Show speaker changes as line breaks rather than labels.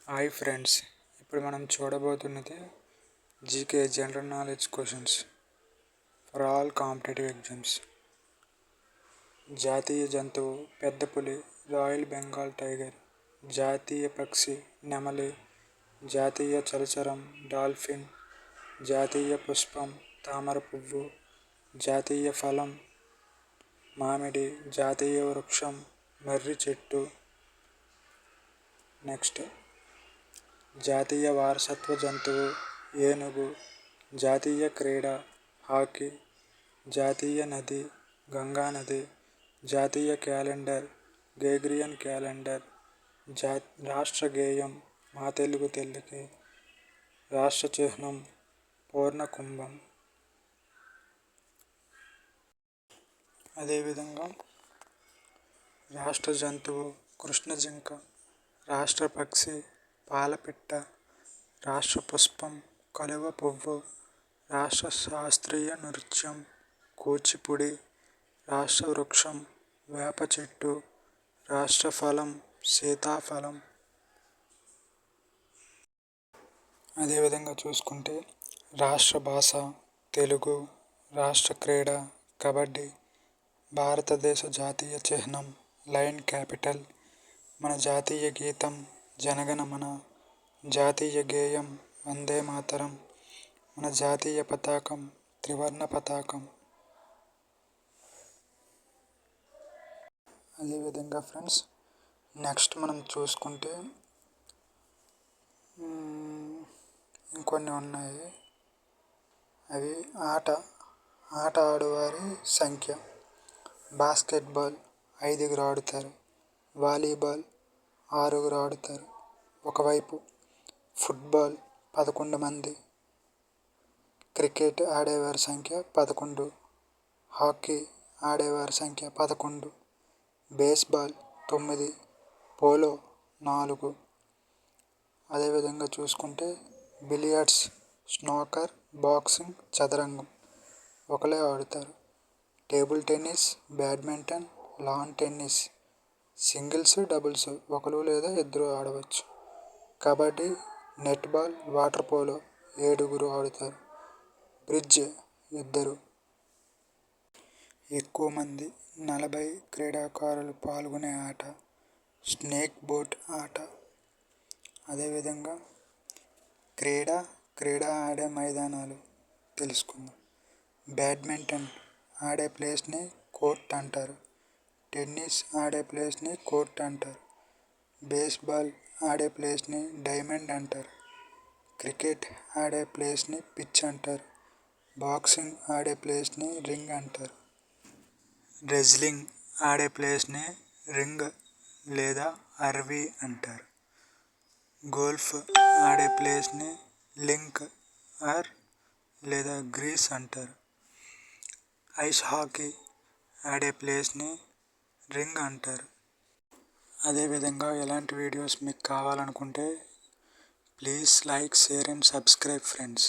Hi friends, ఇప్పుడు మనం చూడబోతున్నది GK general knowledge questions for all competitive exams. జాతీయ జంతువు పెద్ద పులి, రాయల్ బెంగాల్ టైగర్. జాతీయ పక్షి నెమలి. జాతీయ జలచరం డాల్ఫిన్. జాతీయ పుష్పం తామర పువ్వు. జాతీయ ఫలం మామిడి. జాతీయ వృక్షం మర్రి చెట్టు. నెక్స్ట్ జాతీయ వారసత్వ జంతువు ఏనుగు. జాతీయ క్రీడ హాకీ. జాతీయ నది గంగా నది. జాతీయ క్యాలెండర్ గ్రెగరియన్ క్యాలెండర్. రాష్ట్ర గేయం మా తెలుగు తల్లికి. రాష్ట్ర చిహ్నం పూర్ణకుంభం. అదేవిధంగా రాష్ట్ర జంతువు కృష్ణ జింక. రాష్ట్ర పక్షి పాలపిట్ట. రాష్ట్ర పుష్పం కలువ పువ్వు. రాష్ట్ర శాస్త్రీయ నృత్యం కూచిపూడి. రాష్ట్ర వృక్షం వేప చెట్టు. రాష్ట్ర ఫలం సీతాఫలం. అదేవిధంగా చూసుకుంటే రాష్ట్ర భాష తెలుగు. రాష్ట్ర క్రీడ కబడ్డీ. భారతదేశ జాతీయ చిహ్నం లయన్ క్యాపిటల్. మన జాతీయ గీతం జనగణమన. జాతీయ గేయం వందే మాతరం. మన జాతీయ పతాకం త్రివర్ణ పతాకం. అదేవిధంగా ఫ్రెండ్స్ నెక్స్ట్ మనం చూసుకుంటే ఇంకొన్ని ఉన్నాయి. అవి ఆట ఆడువారి సంఖ్య. బాస్కెట్బాల్ 5 ఆడుతారు. వాలీబాల్ 6 ఆడుతారు ఒకవైపు. ఫుట్బాల్ 11 మంది. క్రికెట్ ఆడేవారి సంఖ్య 11. హాకీ ఆడేవారి సంఖ్య 11. బేస్బాల్ 9. పోలో 4. అదేవిధంగా చూసుకుంటే బిలియర్డ్స్ స్నూకర్ బాక్సింగ్ చదరంగం ఒకరే ఆడుతారు. Table tennis badminton lawn tennis singles doubles ఒకరు లేదా ఇద్దరు ఆడవచ్చు. కబడ్డీ నెట్బాల్ వాటర్ పోలో 7 ఆడుతారు. బ్రిడ్జ్ 2. ఎక్కువ మంది 40 క్రీడాకారులు పాల్గొనే ఆట స్నేక్ బోట్ ఆట. అదేవిధంగా క్రీడ ఆడే మైదానాలు తెలుసుకుందాం. బ్యాడ్మింటన్ ఆడే ప్లేస్ని కోర్ట్ అంటారు. టెన్నిస్ ఆడే ప్లేస్ని కోర్ట్ అంటారు. బేస్బాల్ ఆడే ప్లేస్ని డైమండ్ అంటారు. క్రికెట్ ఆడే ప్లేస్ని పిచ్ అంటారు. బాక్సింగ్ ఆడే ప్లేస్ని రింగ్ అంటారు. రెజ్లింగ్ ఆడే ప్లేస్ని రింగ్ లేదా అర్వీ అంటారు. గోల్ఫ్ ఆడే ప్లేస్ని లింక్ లేదా గ్రీస్ అంటారు. ఐస్ హాకీ ఆడే ప్లేస్ని రింగ్ అంటారు. అదేవిధంగా ఇలాంటి వీడియోస్ మీకు కావాలనుకుంటే please like, share and subscribe friends.